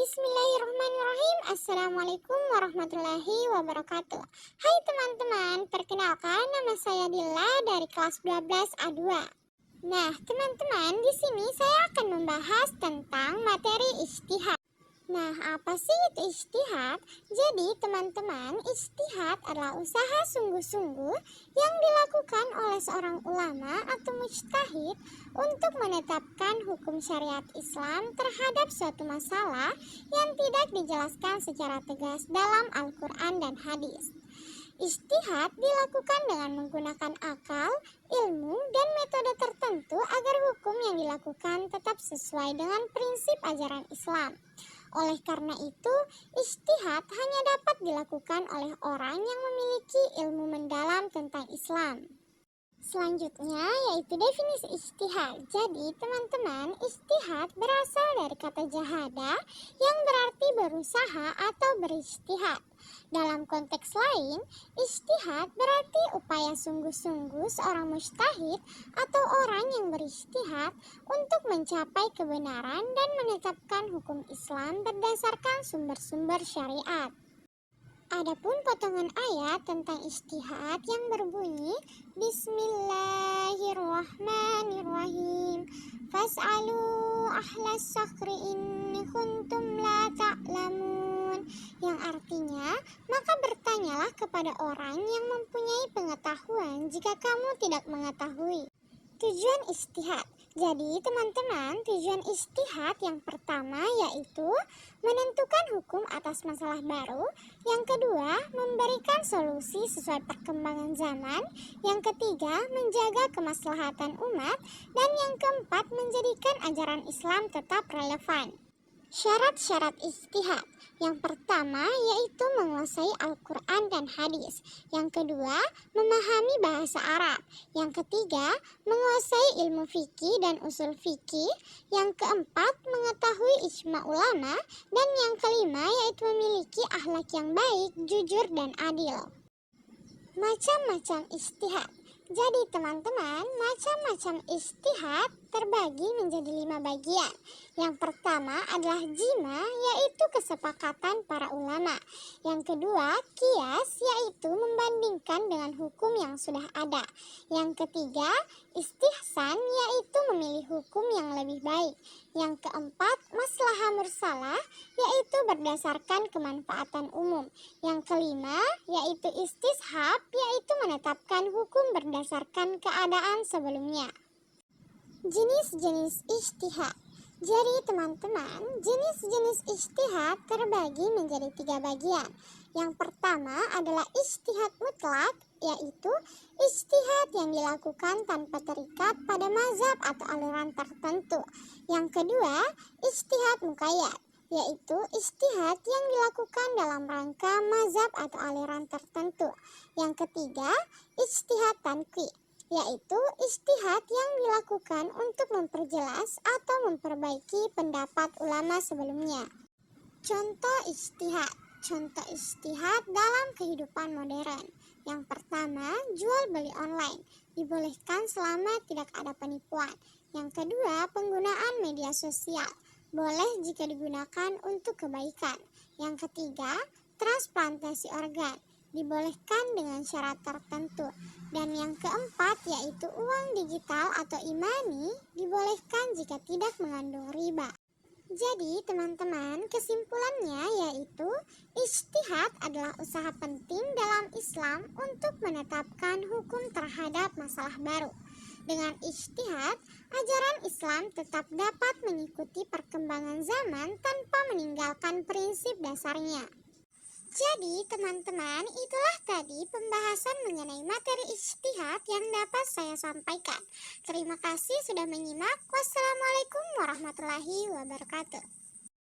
Bismillahirrahmanirrahim. Assalamualaikum warahmatullahi wabarakatuh. Hai teman-teman, perkenalkan nama saya Dila dari kelas 12 A2. Nah, teman-teman, di sini saya akan membahas tentang materi ijtihad. Nah, apa sih itu ijtihad? Jadi, teman-teman, ijtihad adalah usaha sungguh-sungguh yang dilakukan oleh seorang ulama atau mujtahid untuk menetapkan hukum syariat Islam terhadap suatu masalah yang tidak dijelaskan secara tegas dalam Al-Quran dan hadis. Ijtihad dilakukan dengan menggunakan akal, ilmu, dan metode tertentu agar hukum yang dilakukan tetap sesuai dengan prinsip ajaran Islam. Oleh karena itu, ijtihad hanya dapat dilakukan oleh orang yang memiliki ilmu mendalam tentang Islam. Selanjutnya yaitu definisi ijtihad. Jadi teman-teman, ijtihad berasal dari kata jahada yang berarti berusaha atau berijtihad. Dalam konteks lain, ijtihad berarti upaya sungguh-sungguh seorang mujtahid atau orang yang berijtihad untuk mencapai kebenaran dan menetapkan hukum Islam berdasarkan sumber-sumber syariat. Adapun potongan ayat tentang ijtihad yang berbunyi Bismillahirrahmanirrahim. Fas'alu ahlas sakri in kuntum la ta'lamun. Yang artinya, maka bertanyalah kepada orang yang mempunyai pengetahuan jika kamu tidak mengetahui. Tujuan ijtihad. Jadi teman-teman, tujuan ijtihad yang pertama yaitu menentukan hukum atas masalah baru. Yang kedua, memberikan solusi sesuai perkembangan zaman. Yang ketiga, menjaga kemaslahatan umat. Dan yang keempat, menjadikan ajaran Islam tetap relevan. Syarat-syarat ijtihad. Yang pertama yaitu menguasai Al-Quran dan hadis. Yang kedua, memahami bahasa Arab. Yang ketiga, menguasai ilmu fikih dan usul fikih. Yang keempat, mengetahui ijma ulama. Dan yang kelima yaitu memiliki akhlak yang baik, jujur dan adil. Macam-macam ijtihad. Jadi teman-teman, macam-macam ijtihad terbagi menjadi 5 bagian. Yang pertama adalah jima, yaitu kesepakatan para ulama. Yang kedua, qiyas, yaitu membandingkan dengan hukum yang sudah ada. Yang ketiga, istihsan, yaitu memilih hukum yang lebih baik. Yang keempat, maslahah mursalah, yaitu berdasarkan kemanfaatan umum. Yang kelima, yaitu istishab, yaitu menetapkan hukum berdasarkan keadaan sebelumnya. Jenis-jenis ijtihad. Jadi teman-teman, jenis-jenis ijtihad terbagi menjadi 3 bagian. Yang pertama adalah ijtihad mutlak, yaitu ijtihad yang dilakukan tanpa terikat pada mazhab atau aliran tertentu. Yang kedua, ijtihad muqayyad, yaitu ijtihad yang dilakukan dalam rangka mazhab atau aliran tertentu. Yang ketiga, ijtihad tanqih, yaitu ijtihad yang dilakukan untuk memperjelas atau memperbaiki pendapat ulama sebelumnya. Contoh ijtihad. Contoh ijtihad dalam kehidupan modern. Yang pertama, jual beli online. Dibolehkan selama tidak ada penipuan. Yang kedua, penggunaan media sosial. Boleh jika digunakan untuk kebaikan. Yang ketiga, transplantasi organ. Dibolehkan dengan syarat tertentu. Dan yang keempat yaitu uang digital atau e-money dibolehkan jika tidak mengandung riba. Jadi teman-teman, kesimpulannya yaitu ijtihad adalah usaha penting dalam Islam untuk menetapkan hukum terhadap masalah baru. Dengan ijtihad, ajaran Islam tetap dapat mengikuti perkembangan zaman tanpa meninggalkan prinsip dasarnya. Jadi teman-teman, itulah tadi pembahasan mengenai materi ijtihad yang dapat saya sampaikan. Terima kasih sudah menyimak. Wassalamualaikum warahmatullahi wabarakatuh.